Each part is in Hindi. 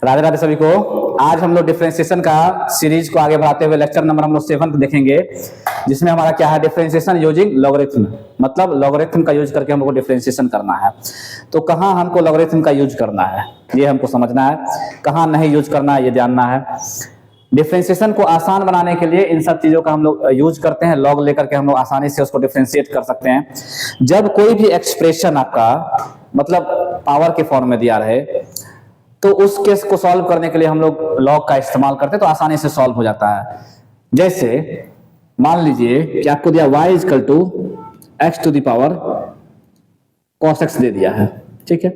राधे राधे सभी को। आज हम लोग डिफरेंशिएशन का सीरीज को आगे बढ़ाते हुए लेक्चर नंबर हम लोग 7 देखेंगे, जिसमें हमारा क्या है, डिफरेंशिएशन यूजिंग लॉगरिथम। मतलब लॉगरिथम का यूज करके हमको डिफरेंशिएशन करना है। तो कहाँ हमको लॉगरिथम का यूज करना है ये हमको समझना है, कहाँ नहीं यूज करना है ये जानना है। डिफरेंशिएशन को आसान बनाने के लिए इन सब चीजों का हम लोग यूज करते हैं। लॉग लेकर के हम लोग आसानी से उसको डिफरेंशिएट कर सकते हैं। जब कोई भी एक्सप्रेशन आपका मतलब पावर के फॉर्म में दिया रहे तो उस केस को सॉल्व करने के लिए हम लोग लॉग का इस्तेमाल करते हैं, तो आसानी से सॉल्व हो जाता है। जैसे मान लीजिए कि आपको दिया y equal to x to the power cos x दे दिया है, ठीक है।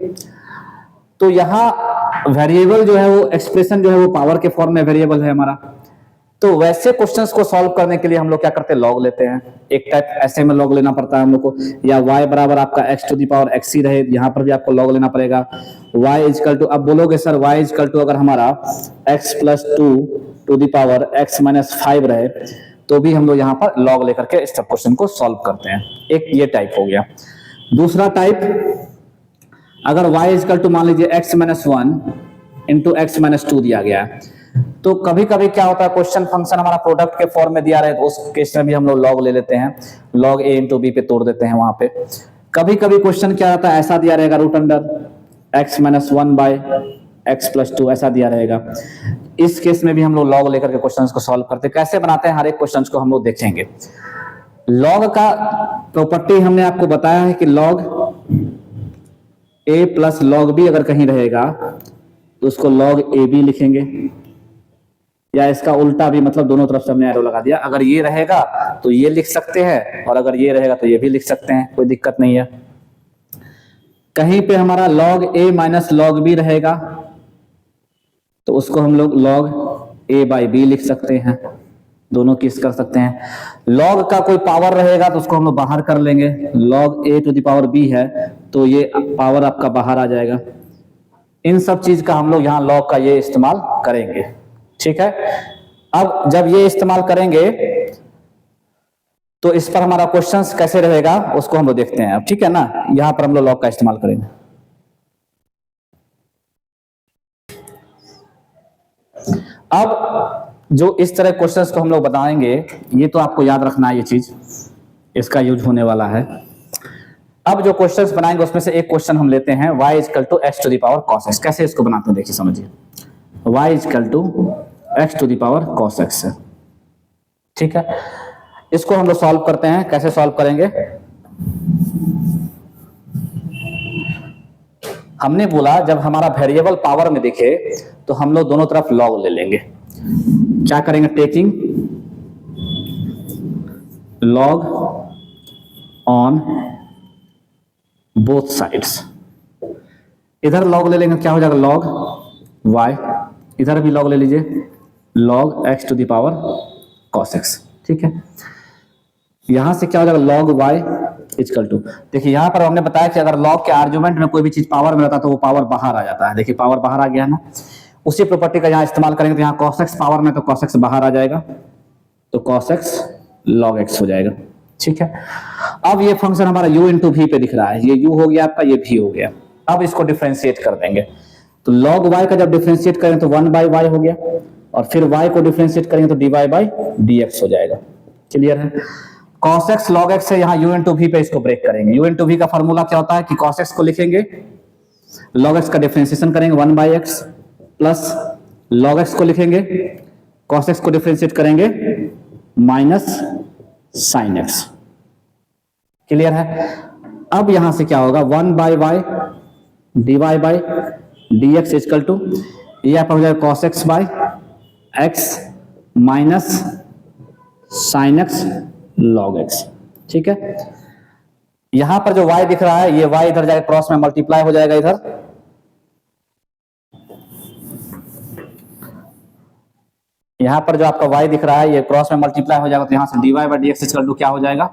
तो यहाँ वेरिएबल जो है वो एक्सप्रेशन जो है वो पावर के फॉर्म में वेरिएबल है हमारा। तो वैसे क्वेश्चंस को सॉल्व करने के लिए हम लोग क्या करते हैं, लॉग लेते हैं। एक टाइप ऐसे में लॉग लेना पड़ता है हम लोग को, या y बराबर आपका x to the power x ही रहे, यहाँ पर भी आपको लॉग लेना पड़ेगा। y इक्वल टू, अब बोलोगे सर y इक्वल टू अगर हमारा x plus 2 to the power x minus 5 रहे तो भी हम लोग यहाँ पर लॉग लेकर के इस क्वेश्चन को सॉल्व करते हैं। एक ये टाइप हो गया। दूसरा टाइप, अगर y इक्वल टू मान लीजिए x minus 1 into x minus 2 दिया गया है, तो कभी कभी क्या होता है, क्वेश्चन फंक्शन हमारा प्रोडक्ट के फॉर्म में दिया रहे तो उस केस में भी हम लोग लॉग ले लेते हैं, लॉग a इंटू बी पे तोड़ देते हैं वहां पे। कभी कभी क्वेश्चन क्या रहता है, ऐसा दिया रहेगा root under x minus 1 by x plus 2 ऐसा दिया रहेगा। इस केस में भी हम लोग लॉग लेकर के क्वेश्चन को सॉल्व करते हैं। कैसे बनाते हैं हर एक क्वेश्चन को हम लोग देखेंगे। लॉग का प्रॉपर्टी हमने आपको बताया है कि log a plus log b अगर कहीं रहेगा तो उसको लॉग ए बी लिखेंगे, या इसका उल्टा भी, मतलब दोनों तरफ से हमने एरो लगा दिया। अगर ये रहेगा तो ये लिख सकते हैं, और अगर ये रहेगा तो ये भी लिख सकते हैं, कोई दिक्कत नहीं है। कहीं पे हमारा log a minus log b रहेगा तो उसको हम लोग log a बाई b लिख सकते हैं, दोनों केस कर सकते हैं। log का कोई पावर रहेगा तो उसको हम लोग बाहर कर लेंगे, log a to the power b है तो ये पावर आपका बाहर आ जाएगा। इन सब चीज का हम लोग यहाँ log का ये इस्तेमाल करेंगे, ठीक है। अब जब ये इस्तेमाल करेंगे तो इस पर हमारा क्वेश्चंस कैसे रहेगा उसको हम लोग देखते हैं अब, ठीक है ना। यहां पर हम लोग लॉग का इस्तेमाल करेंगे। अब जो इस तरह क्वेश्चंस को हम लोग बताएंगे, ये तो आपको याद रखना है, ये चीज इसका यूज होने वाला है। अब जो क्वेश्चंस बनाएंगे उसमें से एक क्वेश्चन हम लेते हैं, y equal to x to the power cos x। कैसे इसको बनाते हैं देखिए, समझिए। y equal to x to the power cos x है, ठीक है। इसको हम लोग सॉल्व करते हैं। कैसे सॉल्व करेंगे, हमने बोला जब हमारा वेरिएबल पावर में दिखे तो हम लोग दोनों तरफ लॉग ले लेंगे। क्या करेंगे, taking log on both sides. इधर लॉग ले लेंगे, क्या हो जाएगा, लॉग y, इधर भी लॉग ले लीजिए, log x to the power cos x, ठीक है। यहां से क्या हो जाएगा, log y इक्वल टू, देखिए यहां पर हमने बताया कि अगर log के आर्गुमेंट में कोई भी चीज पावर में रहता है तो वो पावर बाहर आ जाता है। देखिए पावर बाहर आ गया है ना, उसी प्रॉपर्टी का यहां इस्तेमाल करेंगे। तो यहाँ cos x पावर में तो cos x बाहर आ जाएगा, तो cos x log x हो जाएगा, ठीक है। अब ये फंक्शन हमारा u इंटू v पे दिख रहा है, ये u हो गया आपका, ये v हो गया। अब इसको डिफरेंशिएट कर देंगे, तो log y का जब डिफरेंशिएट करें तो 1 बाई y हो गया, और फिर y को डिफरेंशिएट करेंगे तो dy बाई dx हो जाएगा। क्लियर है। cos x log x है, यहाँ u इंटू v पे इसको ब्रेक करेंगे। u इंटू v का फॉर्मूला क्या होता है कि cos x को लिखेंगे, log x का डिफरेंशिएशन करेंगे 1 by x, plus log x को लिखेंगे, cos x को डिफरेंशिएट करेंगे माइनस sin x। क्लियर है। अब यहां से क्या होगा, 1 by y dy by dx equal to, ये आप हो जाएगा cos x by x minus sin x log x, ठीक है। यहां पर जो y दिख रहा है, ये y इधर जाकर क्रॉस में मल्टीप्लाई हो जाएगा इधर, यहां पर जो आपका y दिख रहा है ये क्रॉस में मल्टीप्लाई हो जाएगा, तो यहां से dy by dx equal to क्या हो जाएगा,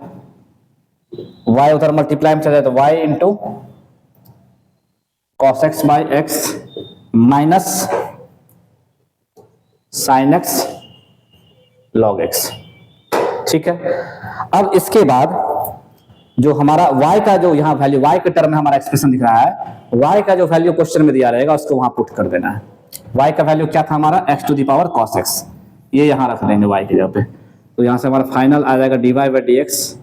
y उधर मल्टीप्लाई में चला जाए तो y into cos x by x minus sin x log x, ठीक है। अब इसके बाद जो हमारा y का जो यहाँ वैल्यू, y के टर्म में हमारा एक्सप्रेशन दिख रहा है, y का जो वैल्यू क्वेश्चन में दिया रहेगा उसको वहां पुट कर देना है। y का वैल्यू क्या था हमारा x to the power cos x, ये यहाँ रख देंगे y की जगह पे। तो यहाँ से हमारा फाइनल आ जाएगा dy by D x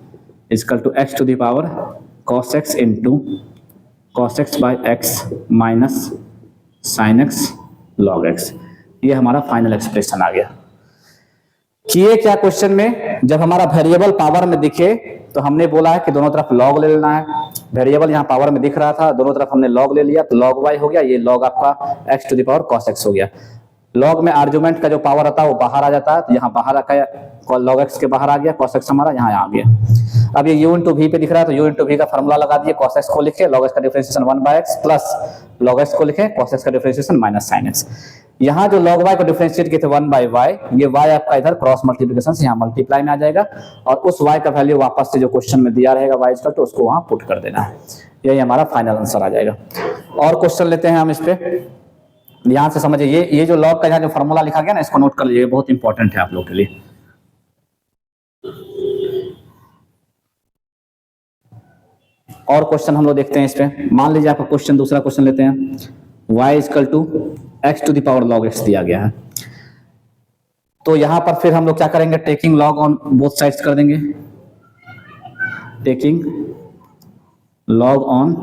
is equal to x to the power cos x into cos x by x minus sine x log x। ये हमारा फाइनल एक्सप्रेशन आ गया। किए क्या क्वेश्चन में, जब हमारा वेरिएबल पावर में दिखे तो हमने बोला है कि दोनों तरफ लॉग ले लेना है। वेरिएबल यहाँ पावर में दिख रहा था, दोनों तरफ हमने लॉग ले लिया, तो लॉग y हो गया, ये लॉग आपका x to the power cos x हो गया। लॉग में आर्गुमेंट का जो पावर आता है वो बाहर आ जाता है, तो यहाँ बाहर रखा है, लॉग x के बाहर आ गया, cos x हमारा यहाँ आ गया। अब ये u इंटू वी पे दिख रहा है, तो u इंटू वी का फॉर्मूला लगा दिए, cos x को लिखे, log x का differentiation 1/x plus log x को लिखे, cos x का डिफरेंशिएशन माइनस साइन x। यहाँ जो log y को डिफरेंशिएट किए थे 1/y, ये y आपका इधर क्रॉस मल्टीप्लिकेशन से यहाँ मल्टीप्लाई में आ जाएगा, और उस y का वैल्यू वापस से जो क्वेश्चन में दिया रहेगा y इसका, तो उसको वहां पुट कर देना है। यही हमारा फाइनल आंसर आ जाएगा। और क्वेश्चन लेते हैं हम इस पे, ध्यान से समझिए। ये जो लॉग का यहाँ जो फॉर्मूला लिखा गया ना, इसको नोट कर लीजिए, बहुत इंपॉर्टेंट है आप लोग के लिए। और क्वेश्चन हम लोग देखते हैं इस पे। मान लीजिए आपका क्वेश्चन, दूसरा क्वेश्चन लेते हैं, y equal to x to the power log x दिया गया है। तो यहां पर फिर हम लोग क्या करेंगे, taking log on both sides कर देंगे, taking log on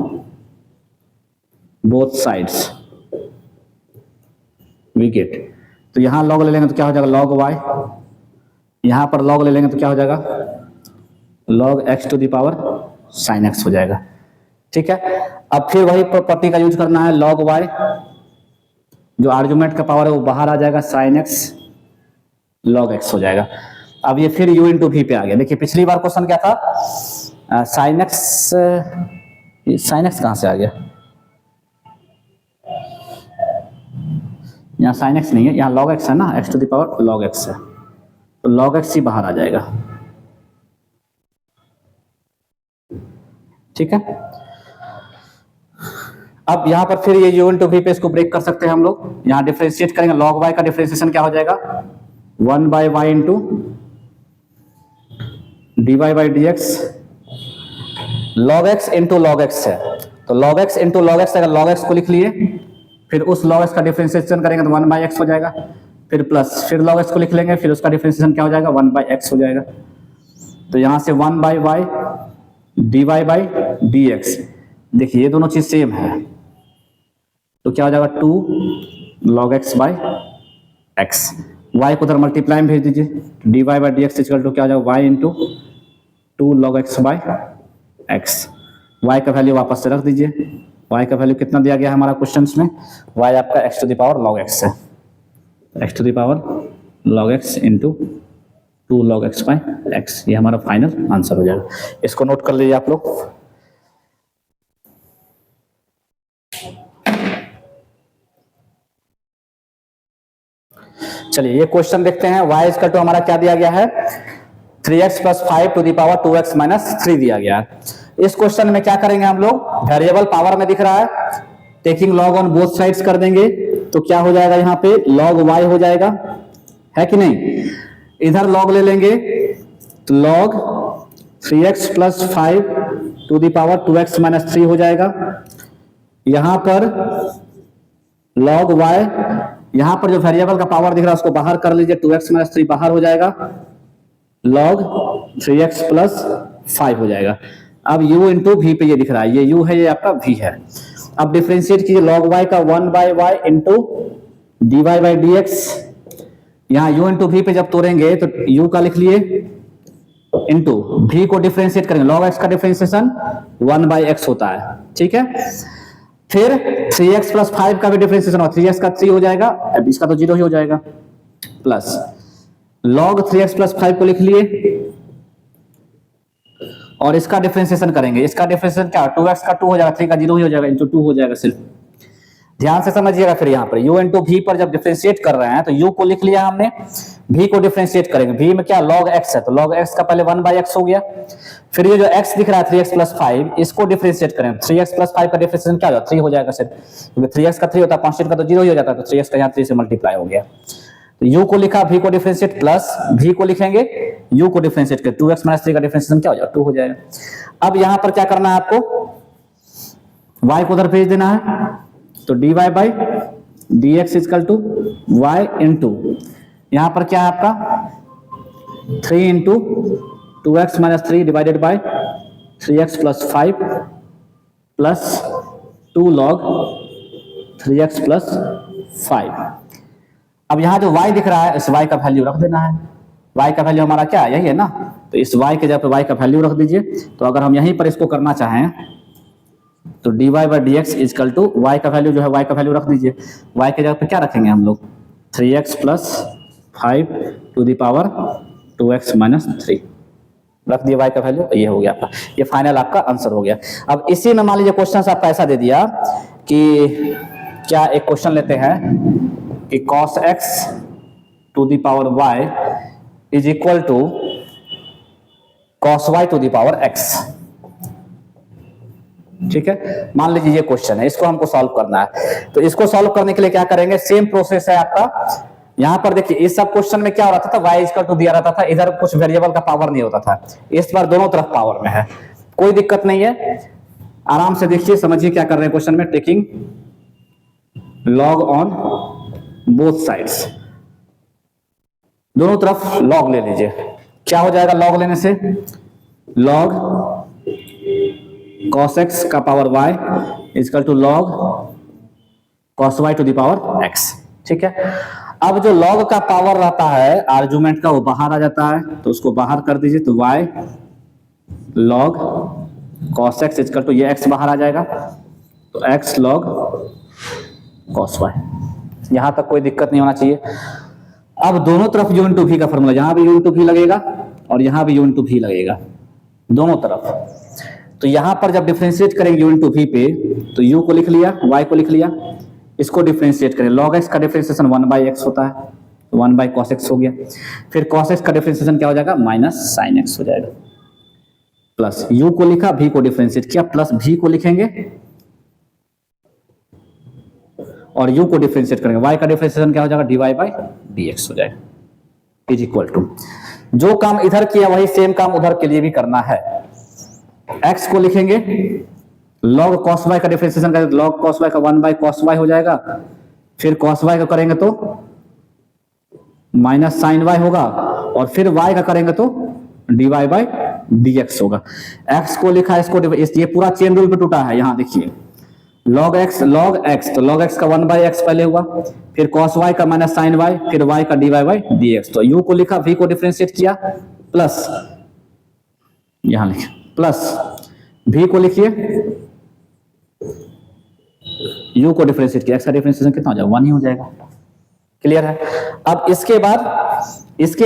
both sides we get. तो यहां log ले लेंगे तो क्या हो जाएगा log y, यहां पर log ले लेंगे तो क्या हो जाएगा log x to the power sin x हो जाएगा। ठीक है, अब फिर वही प्रॉपर्टी का यूज करना है, log y जो आर्गुमेंट का पावर है वो बाहर आ जाएगा, sin x log x हो जाएगा। अब ये फिर u इंटू वी पे आ गया। देखिए पिछली बार क्वेश्चन क्या था, sin x कहां से आ गया, यहाँ sin x नहीं है, यहाँ log x है ना, x to the power log x है, तो log x ही बाहर आ जाएगा। ठीक है, अब यहां पर फिर ये u इंटू वी पे इसको ब्रेक कर सकते हैं हम लोग, यहां डिफरेंशिएट करेंगे, log y का डिफरेंशिएशन क्या हो जाएगा 1/y into dy by D x, log x into log x है, तो log x into log x, अगर log x को लिख लिए, फिर उस log x का डिफरेंशिएशन करेंगे तो 1/x हो जाएगा, फिर प्लस, फिर log x को लिख लेंगे, फिर उसका डिफरेंशिएशन क्या हो जाएगा 1/x हो जाएगा। तो यहां से 1/y dy by D x, देखिए ये दोनों चीज सेम है, तो क्या हो जाएगा 2 log x by x, y को उधर मल्टीप्लाई में भेज दीजिए, dy by D x equal to क्या हो जाएगा y into 2 log x by x. y का वैल्यू वापस से रख दीजिए, y का वैल्यू कितना दिया गया है हमारा क्वेश्चन में, y आपका x to the power log x है, x to the power log x into 2 log x by x, ये हमारा फाइनल आंसर हो जाएगा। इसको नोट कर लीजिए आप लोग। चलिए ये क्वेश्चन देखते हैं, y इक्वल टू हमारा क्या दिया गया है 3x plus 5 to the power 2x minus 3 दिया गया है। इस क्वेश्चन में क्या करेंगे हम लोग, वेरिएबल पावर में दिख रहा है, taking log on both sides कर देंगे, तो क्या हो जाएगा यहाँ पे log y हो जाएगा, है कि नहीं। इधर log ले लेंगे तो log 3x plus 5 to the power 2x minus 3 हो जाएगा। यहां पर log y, यहां पर जो वेरिएबल का पावर दिख रहा है उसको बाहर कर लीजिए, 2x माइनस 3 बाहर हो जाएगा, log 3x प्लस 5 हो जाएगा। अब u इंटू वी पे ये दिख रहा है, ये u है, ये आपका v है। अब डिफरेंशिएट कीजिए, log y का 1/y into dy by D x, यहाँ u इंटू वी पे जब तोड़ेंगे तो u का लिख लिए इंटू v को डिफरेंशिएट करेंगे, log x का डिफरेंशिएशन 1/x होता है। ठीक है, फिर 3x प्लस 5 का भी डिफरेंशिएशन हो, 3x का 3 हो जाएगा, अब इसका तो 0 ही हो जाएगा, प्लस log 3x प्लस 5 को लिख लिए और इसका डिफरेंशिएशन करेंगे, इसका डिफरेंशिएशन क्या 2x का 2 हो जाएगा, 3 का 0 ही हो जाएगा, इंटू 2 हो जाएगा सिर्फ। ध्यान से समझिएगा, फिर यहाँ पर u इंटू वी पर जब डिफरेंशिएट कर रहे हैं तो u को लिख लिया हमने, v को डिफरेंशिएट करेंगे, v में क्या log x है, तो log x का पहले 1/x हो गया, फिर ये जो x दिख रहा है 3x प्लस 5, इसको डिफरेंशिएट करें, 3x प्लस 5 का डिफरेंशिएशन क्या होगा 3 हो जाएगा सिर्फ, क्योंकि 3x का 3 होता है, कांस्टेंट का तो 0 ही हो जाता है, तो 3x का यहाँ 3 से मल्टीप्लाई हो गया। तो u को लिखा, v को डिफरेंशिएट प्लस v को लिखेंगे, u को डिफरेंशिएट कर 2x माइनस 3 का डिफरेंशिएशन क्या हो जाएगा 2 हो जाएगा। अब यहाँ पर क्या करना है आपको, y को उधर भेज देना है, तो dy by dx is equal to y into, यहाँ पर क्या है आपका 3 into 2x minus 3 divided by 3x plus 5 plus 2 log 3x plus 5। अब यहाँ जो y दिख रहा है इस y का वैल्यू रख देना है। y का वैल्यू हमारा क्या यही है ना, तो इस y के जगह पे y का वैल्यू रख दीजिए। तो अगर हम यहीं पर इसको करना चाहें तो dy by D x is equal to y का वैल्यू जो है y का वैल्यू रख दीजिए। y के जगह पे क्या रखेंगे हम लोग 3x plus 5 to the power 2x minus 3 रख दिया y का वैल्यू, ये हो गया आपका, ये फाइनल आपका आंसर हो गया। अब इसी में मान लीजिए क्वेश्चन आपका ऐसा दे दिया कि क्या एक क्वेश्चन लेते हैं कि cos x to the power y is equal to cos y to the power x। ठीक है, मान लीजिए ये क्वेश्चन है, इसको हमको सॉल्व करना है। तो इसको सॉल्व करने के लिए क्या करेंगे, सेम प्रोसेस है आपका। यहां पर देखिए इस सब क्वेश्चन में क्या हो रहा था, y इक्वल टू दिया रहता था, इधर कुछ वेरिएबल का पावर नहीं होता था। इस बार दोनों तरफ पावर में है, कोई दिक्कत नहीं है। आराम से देखिए, समझिए क्या कर रहे हैं क्वेश्चन में, taking log on both sides, दोनों तरफ लॉग ले लीजिए। क्या हो जाएगा लॉग लेने से, लॉग cos x का पावर y is equal to log cos y to the power x। ठीक है, अब जो लॉग का पावर रहता है आर्गुमेंट का वो बाहर आ जाता है, तो उसको बाहर कर दीजिए। तो y log cos x is equal to ये x बाहर आ जाएगा, तो x लॉग cos y। यहां तक कोई दिक्कत नहीं होना चाहिए। अब दोनों तरफ u इंटू v का फॉर्मूला, यहां भी u इंटू v लगेगा और यहां भी u इंटू v लगेगा, दोनों तरफ। तो यहां पर जब डिफरेंशिएट करेंगे u इंटू v पे, तो u को लिख लिया, y को लिख लिया, इसको डिफरेंशिएट करें। log x का डिफरेंशिएशन 1 बाई x होता है, 1 बाई cos x हो गया। फिर cos x का डिफरेंशिएशन क्या हो जाएगा, माइनस साइन x हो जाएगा। प्लस u को लिखा, v को डिफरेंशिएट किया, प्लस v को लिखेंगे और u को डिफरेंशिएट करेंगे। y का डिफरेंशिएशन क्या हो जाएगा, dy बाई dx हो जाएगा, इज इक्वल टू। जो काम इधर किया वही सेम काम उधर के लिए भी करना है। x को लिखेंगे, log cos y का डिफरेंशिएशन करेंगे, log cos y का 1 बाई cos y हो जाएगा। फिर cos y का करेंगे तो माइनस साइन y होगा, और फिर y का करेंगे तो dy बाई dx होगा। x को लिखा, इसको ये पूरा चेन रूल पे टूटा है। यहां देखिए log x, तो log x का 1 बाई x पहले हुआ, फिर cos y का माइनस साइन y, फिर y का dy बाई dx। तो u को लिखा, v को डिफरेंशिएट किया, प्लस यहां लिखे, प्लस v को लिखिए, u को डिफरेंशिएट किया, x का डिफरेंशिएशन कितना हो जाएगा, 1 ही हो जाएगा। क्लियर है। अब इसके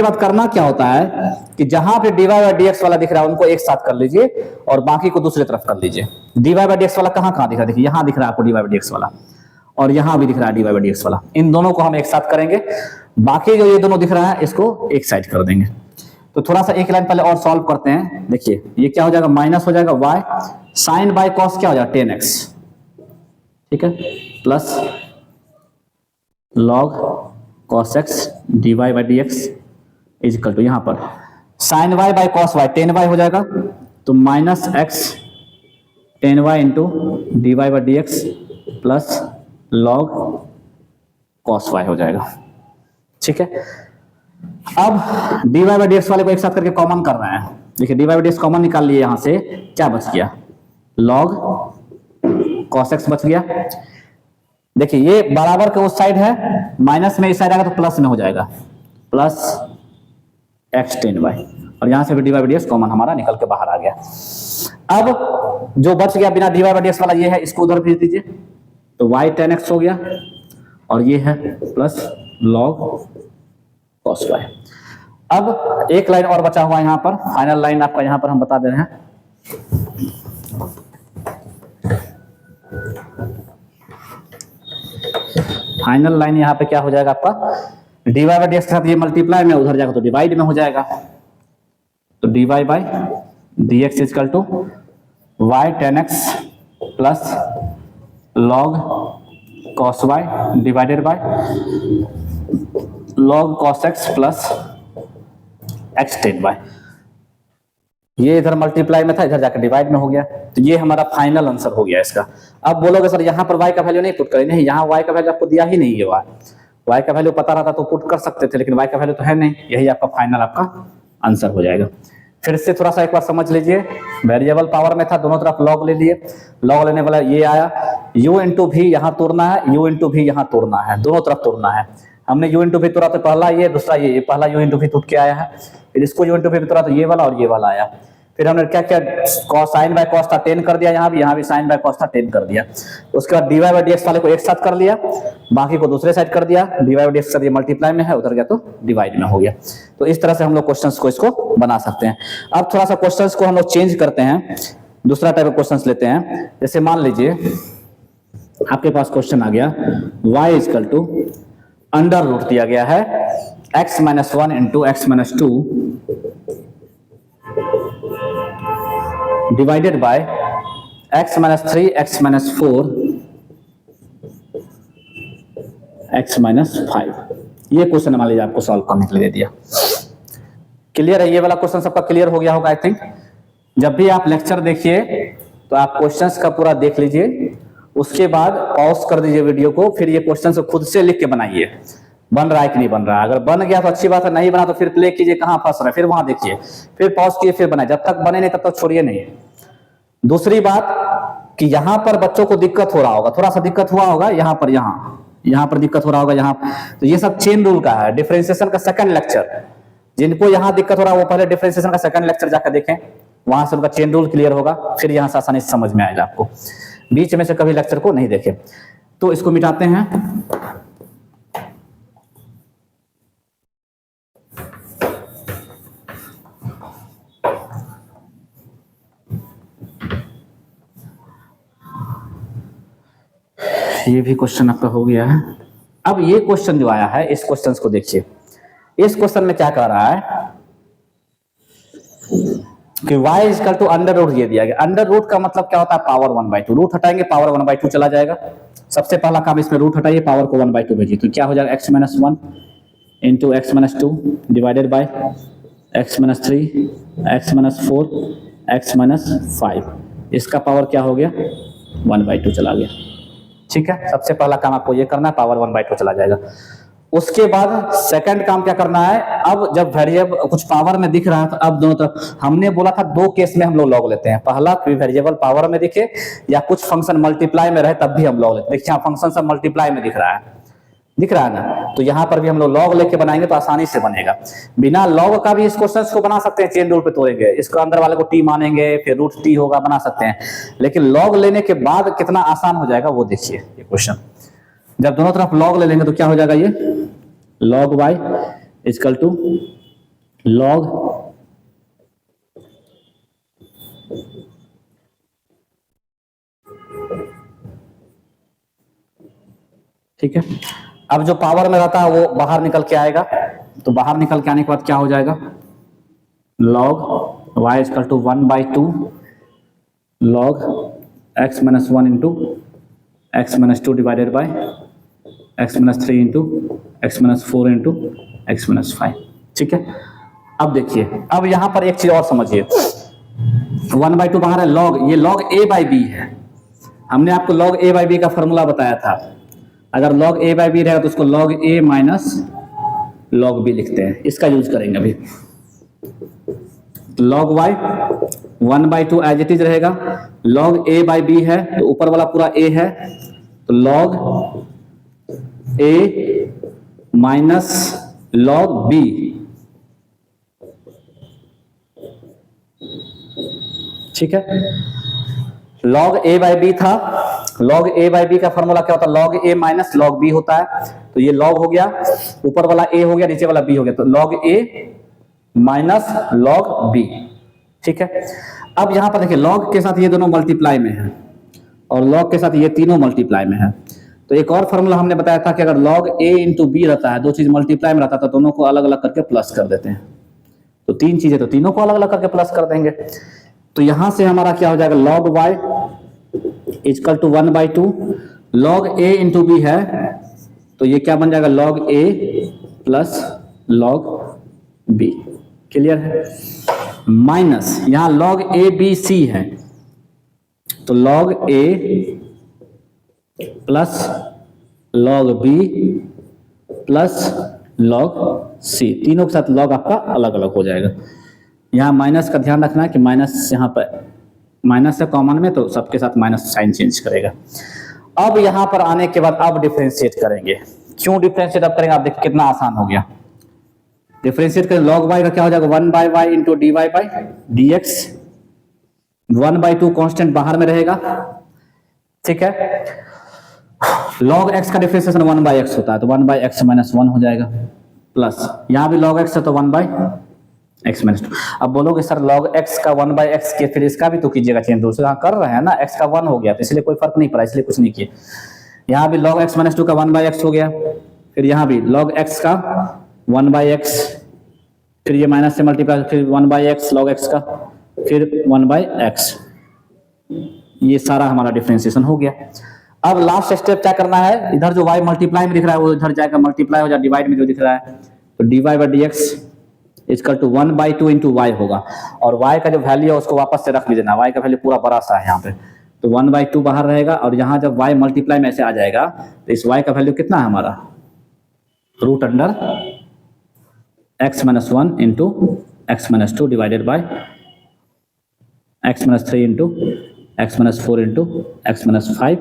बाद करना क्या होता है कि जहां पे dy बाई dx वाला दिख रहा है उनको एक साथ कर लीजिए और बाकी को दूसरी तरफ कर लीजिए। dy बाई dx वाला कहां दिख रहा है, देखिए यहां दिख रहा है आपको dy बाई dx वाला, और यहां भी दिख रहा है dy बाई dx वाला। इन दोनों को हम एक साथ करेंगे, बाकी जो ये दोनों दिख रहा है इसको एक साइड कर देंगे। तो थोड़ा सा एक लाइन पहले और सॉल्व करते हैं। देखिए ये क्या हो जाएगा, माइनस हो जाएगा y साइन बाई कॉस क्या हो जाएगा 10x, ठीक है, plus log cos x dy by dx is equal to, यहां पर sine y by cos y 10y हो जाएगा, तो minus x 10y into dy by dx plus log cos y हो जाएगा। ठीक है, अब dy बाई dx वाले को एक साथ करके कॉमन कर रहे हैं। देखिए dy बाई dx कॉमन निकाल लिए, यहां से क्या बच गया, log cos x बच गया। देखिए ये बराबर के उस साइड है, माइनस में इस साइड आएगा तो प्लस में हो जाएगा, प्लस x 10y, और यहां से भी dy बाई dx कॉमन हमारा निकल के बाहर आ गया। अब जो बच गया बिना dy बाई dx वाला ये है, इसको उधर भेज दीजिए, तो y 10x हो गया, और ये है प्लस log cos y। अब एक लाइन और बचा हुआ यहां पर, फाइनल लाइन आपका यहां पर हम बता दे रहे हैं। फाइनल लाइन यहां पे क्या हो जाएगा आपका, dy बाई dx के साथ ये मल्टीप्लाई में उधर जाएगा तो डिवाइड में हो जाएगा, तो dy by dx is equal to y 10x plus log cos y divided by log cos x plus x 10y। ये इधर मल्टीप्लाई में था, इधर जाकर डिवाइड में हो गया, तो ये हमारा फाइनल आंसर हो गया इसका। अब बोलोगे सर यहाँ पर y का वैल्यू नहीं पुट करें, नहीं, यहाँ y का वैल्यू आपको दिया ही नहीं है, y का वैल्यू पता रहता तो पुट कर सकते थे, लेकिन y का वैल्यू तो है नहीं, यही आपका फाइनल आपका आंसर हो जाएगा। फिर से थोड़ा सा एक बार समझ लीजिए, वेरिएबल पावर में था, दोनों तरफ लॉग ले लिए, लॉग लेने वाला ये आया, u इंटू भी यहाँ तोड़ना है, u इंटू भी यहाँ तोड़ना है, दोनों तरफ तोड़ना है। हमने u इंटू भी तोड़ा तो पहला ये, दूसरा ये पहला u इंटू भी टूट के आया है, फिर इसको u इंटू भी तोड़ा तो ये वाला और ये वाला आया। फिर हमने क्या क्या कॉस साइन बाय कॉस था 10 कर दिया, यहाँ भी साइन बाय कॉस था 10 कर दिया। उसके बाद dy बाई dx वाले को एक साथ कर लिया, बाकी को दूसरे साइड कर दिया, dy बाई dx कर दिया, मल्टीप्लाई में है, उधर गया तो डिवाइड में हो गया। तो इस तरह से हम लोग क्वेश्चंस को इसको बना सकते हैं। अब थोड़ा सा क्वेश्चंस को हम लोग चेंज करते हैं, दूसरा टाइप ऑफ क्वेश्चंस लेते हैं। जैसे मान लीजिए आपके पास क्वेश्चन आ गया y equal to under root दिया गया है x minus 1 into x minus 2 divided by x minus 3 x minus 4 x minus 5। ये क्वेश्चन मान लीजिए आपको सॉल्व करने के लिए दे दिया। क्लियर है? ये वाला क्वेश्चन सबका क्लियर हो गया होगा आई थिंक। जब भी आप लेक्चर देखिए तो आप क्वेश्चंस का पूरा देख लीजिए, उसके बाद पॉज कर दीजिए वीडियो को, फिर ये क्वेश्चन को खुद से लिख के बनाइए, बन रहा है कि नहीं बन रहा है। अगर बन गया तो अच्छी बात है, नहीं बना तो फिर प्ले कीजिए कहाँ फंस रहा है, फिर वहां देखिए, फिर पॉज कीजिए, फिर बनाए। जब तक बने नहीं तब तक छोड़िए नहीं। दूसरी बात कि यहाँ पर बच्चों को दिक्कत हो रहा होगा, थोड़ा सा दिक्कत हुआ होगा यहाँ पर, यहाँ पर दिक्कत हो रहा होगा यहाँ, तो ये सब चेन रूल का है, डिफरेंशिएशन का सेकंड लेक्चर। जिनको यहाँ दिक्कत हो रहा है वो पहले डिफरेंशिएशन का सेकंड लेक्चर जाकर देखें, वहां से उनका चेन रूल क्लियर होगा, फिर यहाँ से आसानी से समझ में आएगा आपको। बीच में से कभी लेक्चर को नहीं देखे। तो इसको मिटाते हैं। ये भी क्वेश्चन आपका हो गया है। अब ये क्वेश्चन जो आया है, इस क्वेश्चन को देखिए। इस क्वेश्चन में क्या कर रहा है कि y equal to under root ये दिया गया। अंडर रूट का मतलब क्या होता है? पावर 1/2। रूट हटाएंगे पावर 1/2 चला जाएगा। सबसे पहला काम इसमें रूट हटाइए, पावर को 1/2 भेजिए, तो क्या हो जाएगा? x minus 1 into x minus 2 divided by x minus 3 x minus 4 x minus 5। इसका पावर क्या हो गया? 1/2 चला गया। ठीक है, सबसे पहला काम आपको ये करना है, पावर 1/2 चला जाएगा। उसके बाद सेकंड काम क्या करना है? अब जब वेरिएबल कुछ पावर में दिख रहा है तो अब दोनों तरफ, हमने बोला था दो केस में हम लोग लॉग लेते हैं। पहला कोई वेरिएबल पावर में दिखे या कुछ फंक्शन मल्टीप्लाई में रहे तब भी हम लॉग लेते हैं। देखिए यहाँ फंक्शन सब मल्टीप्लाई में दिख रहा है ना, तो यहाँ पर भी हम लोग लॉग लेके बनाएंगे तो आसानी से बनेगा। बिना लॉग का भी इस क्वेश्चन को बना सकते हैं, चेन रूल पे तोड़ेंगे, इसको अंदर वाले को टी मानेंगे, फिर रूट टी होगा, बना सकते हैं। लेकिन लॉग लेने के बाद कितना आसान हो जाएगा वो देखिए। ये क्वेश्चन जब दोनों तरफ लॉग ले लेंगे तो क्या हो जाएगा? ये log y equal to log ठीक है। अब जो पावर में रहता है वो बाहर निकल के आएगा, तो बाहर निकल के आने के बाद क्या हो जाएगा? log y equal to 1/2 log x minus 1 into x minus 2 divided by x minus 3 into x minus 4 into x minus 5। ठीक है, अब देखिए, अब यहां पर एक चीज और समझिए। 1/2 बाहर है, log, ये log a बाई बी है। हमने आपको log a बाई बी का फॉर्मूला बताया था। अगर log a बाई बी रहेगा तो उसको log a minus log b लिखते हैं, इसका यूज करेंगे अभी। log y 1/2 as it is रहेगा, log a बाई बी है तो ऊपर वाला पूरा a है, तो log a minus log b। ठीक है, log a बाई बी था, log a बाई बी का फॉर्मूला क्या होता है? log a minus log b होता है, तो ये log हो गया, ऊपर वाला a हो गया, नीचे वाला b हो गया, तो log a minus log b। ठीक है, अब यहां पर देखिए log के साथ ये दोनों मल्टीप्लाई में है और log के साथ ये तीनों मल्टीप्लाई में है। तो एक और फॉर्मूला हमने बताया था कि अगर log a इंटू बी रहता है, दो चीज मल्टीप्लाई में रहता है, तो दोनों को अलग अलग करके प्लस कर देते हैं। तो तीन चीजें, तो तीनों को अलग अलग करके प्लस कर देंगे। तो यहां से हमारा क्या हो जाएगा? log y equal to 1/2 log a into B है, तो ये क्या बन जाएगा? log a plus log b। Clear है? माइनस यहां log ए बी सी है, तो log A plus log B plus log C, तीनों के साथ log आपका अलग अलग हो जाएगा। यहाँ माइनस का ध्यान रखना है कि माइनस यहाँ पर माइनस है कॉमन में, तो सबके साथ माइनस साइन चेंज करेगा। अब यहाँ पर आने के बाद अब डिफरेंशिएट करेंगे। क्यों डिफरेंशिएट अब करेंगे, आप देखिए कितना आसान हो गया। डिफरेंशिएट करें, log y का क्या हो जाएगा 1/y into D Y by D x, 1/2 constant बाहर में रहेगा, ठीक है। log x का डिफरेंशिएशन 1/x होता है, तो 1/x माइनस 1 हो जाएगा, प्लस यहाँ भी log x है तो 1/x माइनस 2। अब बोलोगे सर log x का 1/x के फिर इसका भी तो कीजिएगा चेंज, दूसरा कर रहे हैं ना, x का 1 हो गया तो इसलिए कोई फर्क नहीं पड़ा, इसलिए कुछ नहीं किया। यहाँ भी log x माइनस 2 का 1/x हो गया, फिर यहाँ भी log x का 1/x, फिर ये माइनस से मल्टीप्लाई, फिर 1/x log x का, फिर 1/x, ये सारा हमारा डिफरेंशिएशन हो गया। अब लास्ट स्टेप क्या करना है, इधर जो y मल्टीप्लाई में दिख रहा है वो इधर जाएगा मल्टीप्लाई हो जाए डिवाइड में जो दिख रहा है, तो dy by D x equal to 1/2 into y होगा, और y का जो वैल्यू है उसको वापस से रख भी देना, y का वैल्यू पूरा बड़ा सा है यहाँ पे, तो 1/2 बाहर रहेगा, और यहाँ जब y मल्टीप्लाई में ऐसे आ जाएगा तो इस y का वैल्यू कितना है हमारा, root under x minus 1 into x minus 2 divided by x minus 3 into x minus 4 into x minus 5,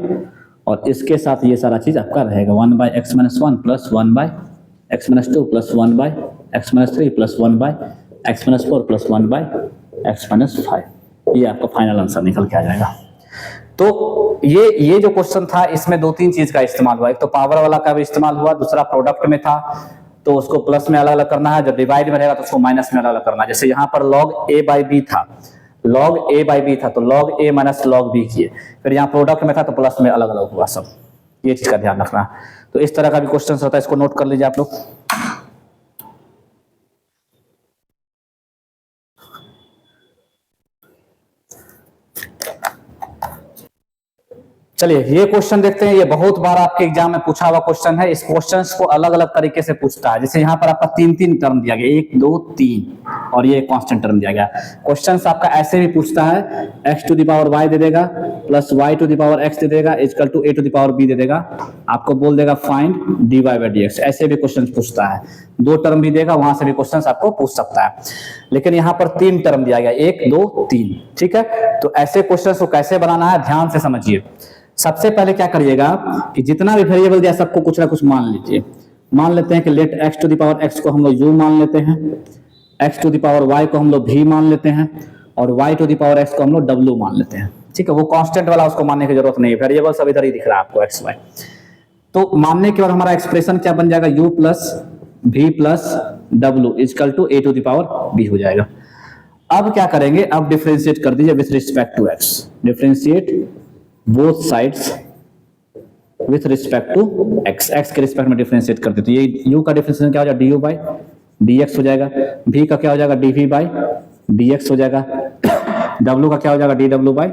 और इसके साथ ये सारा चीज आपका रहेगा 1/x minus 1 plus 1/x minus 2 plus 1/x minus 3 plus 1/x minus 4 plus 1/x minus 5, ये आपका फाइनल आंसर निकल के आ जाएगा। तो ये जो क्वेश्चन था इसमें 2-3 चीज का इस्तेमाल हुआ, एक तो पावर वाला का भी इस्तेमाल हुआ, दूसरा प्रोडक्ट में था तो उसको प्लस में अलग अलग करना है, जब डिवाइड में रहेगा तो उसको माइनस में अलग अलग करना है। जैसे यहाँ पर log a बाई बी था, log a बाई बी था तो log a minus log b किए, फिर यहाँ प्रोडक्ट में था तो प्लस में अलग अलग हुआ सब, ये चीज का ध्यान रखना। तो इस तरह का भी क्वेश्चन होता है, इसको नोट कर लीजिए आप लोग। चलिए ये क्वेश्चन देखते हैं, ये बहुत बार आपके एग्जाम में पूछा हुआ क्वेश्चन है। इस क्वेश्चन को अलग अलग तरीके से पूछता है, जैसे यहाँ पर आपका 3 टर्म दिया गया, 1 2 3, और ये कांस्टेंट टर्म दिया गया। क्वेश्चन आपका ऐसे भी पूछता है, x to the power y दे देगा प्लस y to the power x दे देगा equal to a to the power b दे देगा, आपको बोल देगा फाइंड dy बाई dx, ऐसे भी क्वेश्चन पूछता है। 2 टर्म भी देगा, वहां से भी क्वेश्चन आपको पूछ सकता है, लेकिन यहाँ पर 3 टर्म दिया गया 1 2 3, ठीक है। तो ऐसे क्वेश्चन को कैसे बनाना है ध्यान से समझिए। सबसे पहले क्या करिएगा कि जितना भी वेरिएबल दिया सबको कुछ ना कुछ मान लीजिए। मान लेते हैं कि let x to the power x को हम लोग u मान लेते हैं, x to the power y को हम लोग v मान लेते हैं, और y to the power x को हम लोग w मान लेते हैं, ठीक है। वो कांस्टेंट वाला उसको मानने की जरूरत नहीं है, वेरिएबल सब इधर ही दिख रहा है आपको x y। तो मानने के बाद हमारा एक्सप्रेशन क्या बन जाएगा, u plus v plus w equal to a to the power b हो जाएगा। अब क्या करेंगे, अब डिफरेंशिएट कर दीजिए with respect to x, differentiate both sides with respect to x, x के रिस्पेक्ट में डिफरेंशिएट कर देते, ये u का डिफरेंशिएशन क्या हो जाएगा du बाई dx हो जाएगा, v का क्या हो जाएगा dv बाई dx हो जाएगा, w का क्या हो जाएगा dw बाई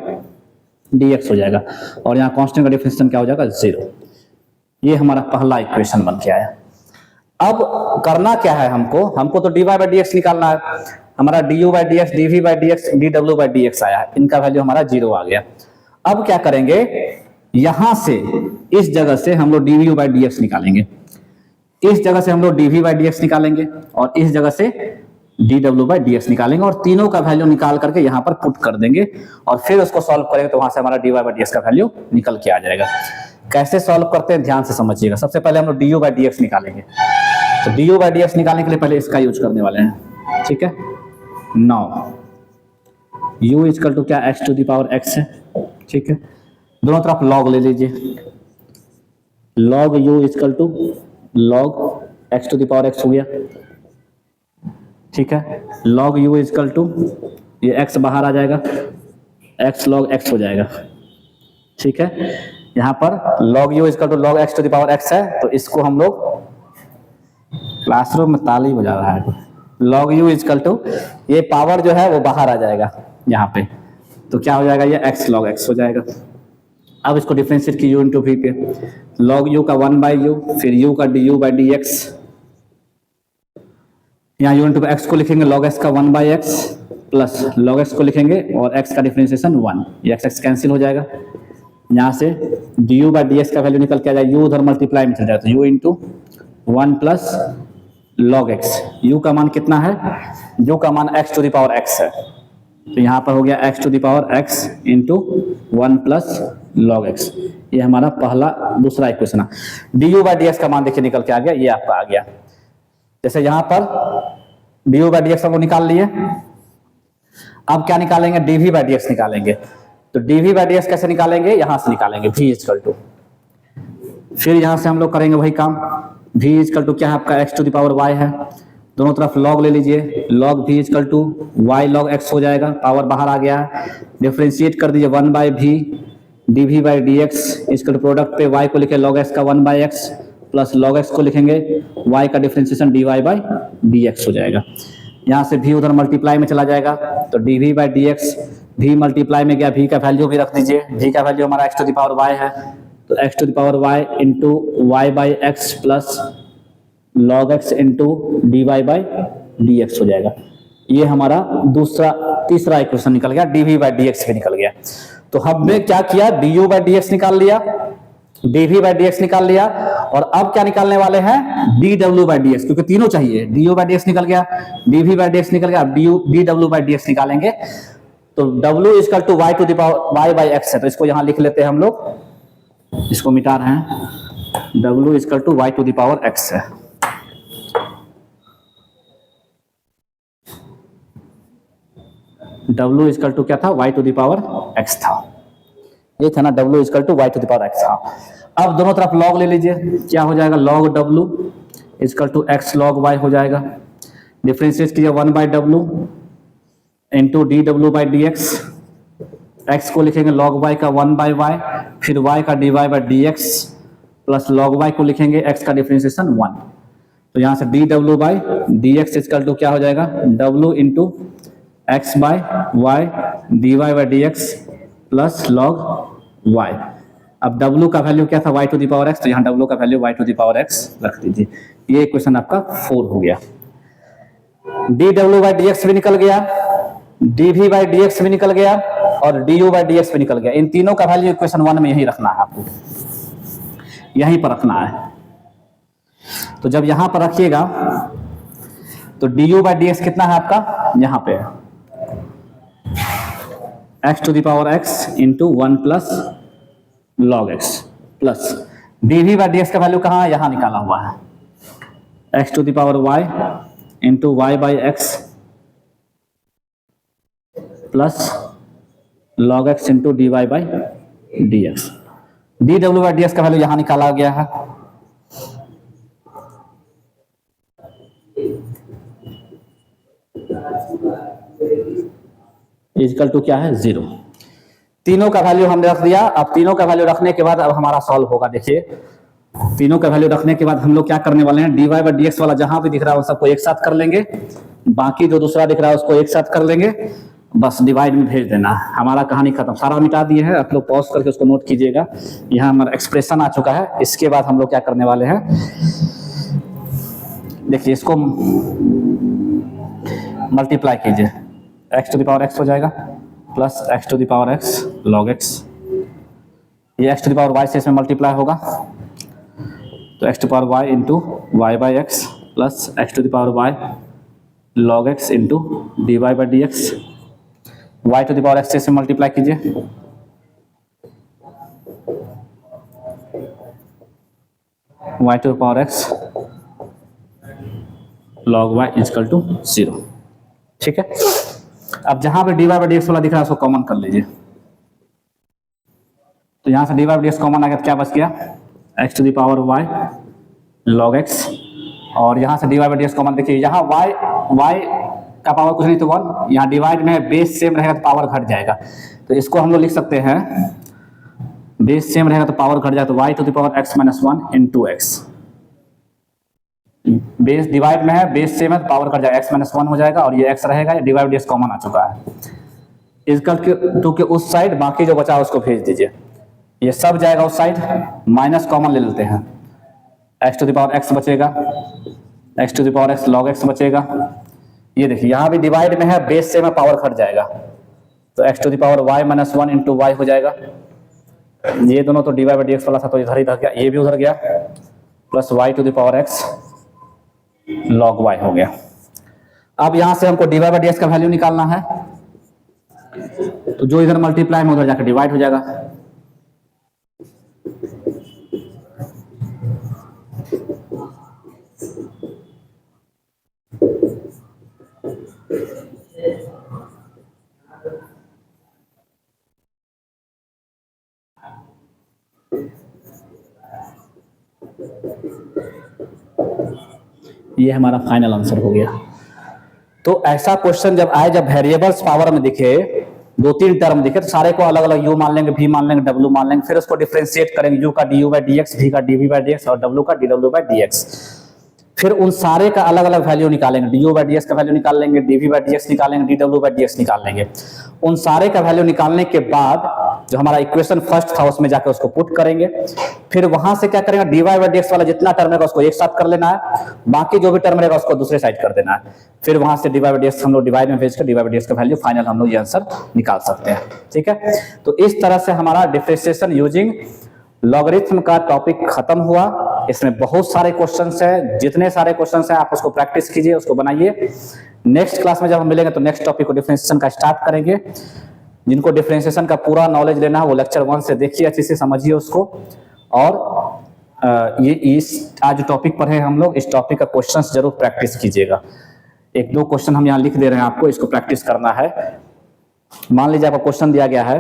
dx हो जाएगा, और यहाँ कांस्टेंट का डिफरेंशिएशन क्या हो जाएगा 0। ये हमारा पहला इक्वेशन बन के आया। अब करना क्या है हमको तो dy बाई dx निकालना है, हमारा du by dx dv by dx dw by dx आया है, इनका वैल्यू हमारा 0 आ गया। अब क्या करेंगे, यहां से इस जगह से हम लोग dv बाई dx निकालेंगे, इस जगह से हम लोग dv बाई dx निकालेंगे, और इस जगह से dw बाई dx निकालेंगे, और तीनों का वैल्यू निकाल करके यहां पर पुट कर देंगे, और फिर उसको सॉल्व करेंगे तो वहां से हमारा dy बाई dx का वैल्यू निकल के आ जाएगा। कैसे सॉल्व करते हैं ध्यान से समझिएगा। सबसे पहले हम लोग du बाई dx निकालेंगे, तो du बाई dx निकालने के लिए पहले इसका यूज करने वाले हैं, ठीक है। नाउ u इक्वल टू क्या, x to the power x है, ठीक है। दोनों तरफ log ले लीजिए, log u equal to log x to the power x हो गया, ठीक है। log u इक्वल टू ये x बाहर आ जाएगा, x log x हो जाएगा, ठीक है। यहाँ पर log u equal to log x to the power x है, तो इसको हम लोग क्लासरूम में ताली बजा रहा है, log u इक्वल टू ये पावर जो है वो बाहर आ जाएगा यहाँ पे, तो क्या हो जाएगा, ये x log x हो जाएगा। अब इसको डिफरेंशिएट की u इंटू v पे, log u का 1 बाई u, फिर u का du बाई dx, यहाँ u इंटू x को लिखेंगे log x का 1 by x plus log x को लिखेंगे और एक्स का डिफरेंशिएशन 1, ये एक्स एक्स कैंसिल हो जाएगा। यहाँ से D u by D x का वैल्यू निकल के आ जाएगा, यू उधर मल्टीप्लाई में चल जाएगा, तो u into 1 plus log x. U का मान कितना है, जो का मान x to the power x है, तो यहाँ पर हो गया x to the power x into 1 plus log x. ये हमारा पहला दूसरा इक्वेशन है। D u by D x का मान देखिए निकल के आ गया, ये आपका आ गया। जैसे यहाँ पर d u by D x को निकाल लिए, अब क्या निकालेंगे, d v by D x निकालेंगे। तो d v by D x कैसे निकालेंगे, यहां से निकालेंगे v इजकल टू, फिर यहां से हम लोग करेंगे वही काम, v इजकल टू क्या है आपका x to the power y है, दोनों तरफ log ले लीजिए, log v is equal to y log x हो जाएगा, पावर बाहर आ गया है, डिफरेंशिएट कर दीजिए 1 by v d v by D x is equal to product पे y को लिखे log x का 1 by x plus log x को लिखेंगे y का डिफरेंशिएशन dy बाई dx हो जाएगा। यहाँ से v उधर मल्टीप्लाई में चला जाएगा, तो dv by dx, v multiply में गया, v का वैल्यू भी रख दीजिए, v का वैल्यू हमारा x to the power y है, तो x to the power y into Y by x plus log x into D Y by D x हो जाएगा। ये हमारा तीसरा इक्वेशन निकल गया, d v by D x भी निकल गया। तो हमने क्या किया, d u by D x निकाल लिया, d v by D x निकाल लिया, और अब क्या निकालने वाले हैं, d W by D x, क्योंकि तीनों चाहिए। D u by D x निकल गया, d v by D x निकल गया, अब d W by D x निकालेंगे। तो डब्ल्यू is equal to y to the power y by x है, तो इसको यहां लिख लेते हैं हम लोग, इसको मिटा रहे हैं, डब्ल्यू is equal to y to the power x है। डब्ल्यू इजकल टू क्या था, y to the power x था, ये था ना, डब्ल्यू is equal to y to the power x था। अब दोनों तरफ लॉग ले लीजिए, क्या हो जाएगा, log W is equal to X log Y हो जाएगा, डिफरेंशिएट कीजिए 1 by W into D W by D X, X को लिखेंगे लॉग वाई का 1 बाई वाई, फिर वाई का D Y by D x plus log Y को लिखेंगे एक्स का डिफरेंशिएशन 1, तो यहाँ से D W by D x is equal to क्या हो जाएगा, W into X by Y D Y by D x plus log y. अब w का वैल्यू क्या था, y to the power x, तो यहाँ w का value y to the power x रख दीजिए। ये इक्वेशन आपका 4 हो गया। dw बाई dx भी निकल गया, dv बाई dx भी निकल गया, और du बाई dx भी निकल गया। इन तीनों का वैल्यू इक्वेशन 1 में यही रखना है आपको, यहीं पर रखना है। तो जब यहां पर रखिएगा तो du बाई dx कितना है आपका, यहां पे x to the power x into 1 plus log x plus dv by dx का वैल्यू कहाँ है, यहाँ निकाला हुआ है, x to the power y into Y by x plus log x into D Y by D x. D W by D x का वैल्यू यहाँ निकाला गया है, इजकल टू क्या है, 0। तीनों का वैल्यू हमने रख दिया। अब तीनों का वैल्यू रखने के बाद अब हमारा सॉल्व होगा। देखिए तीनों का वैल्यू रखने के बाद हम लोग क्या करने वाले हैं, d Y by D x वाला जहां भी दिख रहा है वो सबको एक साथ कर लेंगे, बाकी जो दूसरा दिख रहा है उसको एक साथ कर लेंगे, बस डिवाइड में भेज देना। हमारा कहानी खत्म, सारा मिटा दिए हैं। आप लोग पॉज करके उसको नोट कीजिएगा। यहाँ हमारा एक्सप्रेशन आ चुका है। इसके बाद हम लोग क्या करने वाले हैं, देखिए इसको मल्टीप्लाई कीजिए, X to the power X हो जाएगा plus X to the power X log x, ये X to the power Y से इसमें मल्टीप्लाई होगा, तो X to power Y into Y by x plus X to the power Y log x into D Y by D X, Y to the power X से इसमें मल्टीप्लाई कीजिए, Y to the power X log Y is equal to 0। ठीक है, अब जहां पे d Y by D x वाला दिख रहा है उसको कॉमन कर लीजिए, तो यहां से D Y by D x common आ गया तो क्या बच गया, x to the power Y log X, और यहां से D Y by D x common, देखिए यहाँ वाई का पावर कुछ नहीं तो 1, यहाँ डिवाइड में बेस सेम रहेगा तो पावर घट जाएगा, तो इसको हम लोग लिख सकते हैं बेस सेम रहेगा तो पावर घट जाए, तो y to the power x minus 1 into x, base divide में है बेस सेम है तो पावर कट जाएगा, x माइनस 1 हो जाएगा और ये x रहेगा, डिवाइड डी एक्स कॉमन आ चुका है। इजकल टू के उस साइड बाकी जो बचा उसको भेज दीजिए, ये सब जाएगा उस साइड, माइनस कॉमन ले लेते हैं, x to the power x बचेगा, x to the power x log x बचेगा, ये देखिए यहाँ भी डिवाइड में है, बेस से में पावर घट जाएगा, तो x to the power y minus 1 into y हो जाएगा। ये दोनों तो dy बाई dx वाला था तो इधर ही रह गया, ये भी उधर गया, plus y to the power x log y हो गया। अब यहां से हमको dy बाई dx का वैल्यू निकालना है, तो जो इधर मल्टीप्लाई में उधर जाकर डिवाइड हो जाएगा। ये हमारा फाइनल आंसर हो गया। तो ऐसा क्वेश्चन जब आए, जब वेरिएबल्स पावर में दिखे, दो तीन टर्म दिखे, तो सारे को अलग अलग u मान लेंगे, v मान लेंगे, w मान लेंगे, फिर उसको डिफरेंशिएट करेंगे, u का du बाई dx, v का dv बाई dx और w का dw बाई dx। फिर उन सारे का अलग अलग वैल्यू निकालेंगे, du बाई dx का वैल्यू निकाल लेंगे, dv बाई dx निकालेंगे, dw बाई dx निकाल लेंगे। उन सारे का वैल्यू निकालने के बाद जो हमारा इक्वेशन फर्स्ट था उसमें जाकर उसको पुट करेंगे। फिर वहां से क्या करेंगे, dy बाई dx वाला जितना टर्म है उसको एक साथ कर लेना है, बाकी जो भी टर्म रहेगा उसको दूसरे साइड कर देना है। फिर वहां से dy बाई dx हम लोग डिवाइड में भेज कर dy बाई dx का वैल्यू फाइनल हम लोग ये आंसर निकाल सकते हैं। ठीक है, तो इस तरह से हमारा डिफरेंशिएशन यूजिंग लॉगरिथम का टॉपिक खत्म हुआ। इसमें बहुत सारे क्वेश्चंस हैं, जितने सारे क्वेश्चंस हैं आप उसको प्रैक्टिस कीजिए, उसको बनाइए। नेक्स्ट क्लास में जब हम मिलेंगे तो नेक्स्ट टॉपिक को डिफरेंशिएशन का स्टार्ट करेंगे। जिनको डिफरेंशिएशन का पूरा नॉलेज लेना है वो लेक्चर 1 से देखिए, अच्छे से समझिए उसको। और ये इस आज जो टॉपिक पढ़े हम लोग, इस टॉपिक का क्वेश्चंस जरूर प्रैक्टिस कीजिएगा। एक दो क्वेश्चन हम यहाँ लिख दे रहे हैं आपको, इसको प्रैक्टिस करना है। मान लीजिए आपको क्वेश्चन दिया गया है,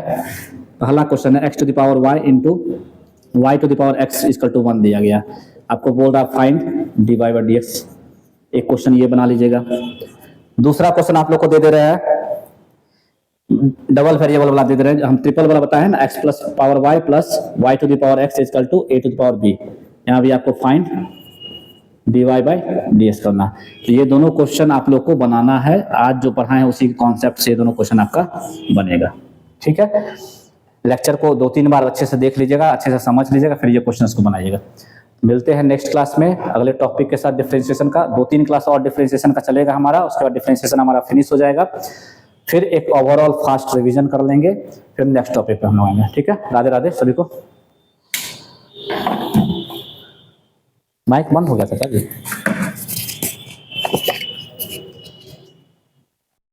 पहला क्वेश्चन है x to the power y into y to the power x equal to 1 दिया गया। आपको बोल रहा है फाइंड dy बाई dx। एक क्वेश्चन ये बना लीजिएगा। दूसरा क्वेश्चन आप लोग को दे दे रहे हैं डबल वेरिएबल वाला दे दे रहे हैं, हम ट्रिपल वाला बताए ना, x plus power y plus y to the power x equal to a to the power b। यहाँ भी आपको फाइंड dy बाई dx करना। तो ये दोनों क्वेश्चन आप लोग को बनाना है, आज जो पढ़ाए हैं उसी कॉन्सेप्ट से दोनों क्वेश्चन आपका बनेगा। ठीक है, लेक्चर को 2-3 बार अच्छे से देख लीजिएगा, अच्छे से समझ लीजिएगा, फिर ये क्वेश्चंस को बनाइएगा। मिलते हैं नेक्स्ट क्लास में अगले टॉपिक के साथ डिफरेंशिएशन का। 2-3 क्लास और डिफरेंशिएशन का चलेगा हमारा, उसके बाद डिफरेंशिएशन हमारा फिनिश हो जाएगा। फिर एक ओवरऑल फास्ट रिवीजन कर लेंगे, फिर नेक्स्ट टॉपिक पे हम लोग आएंगे। ठीक है, राधे राधे सभी को। माइक बंद हो गया था क्या जी?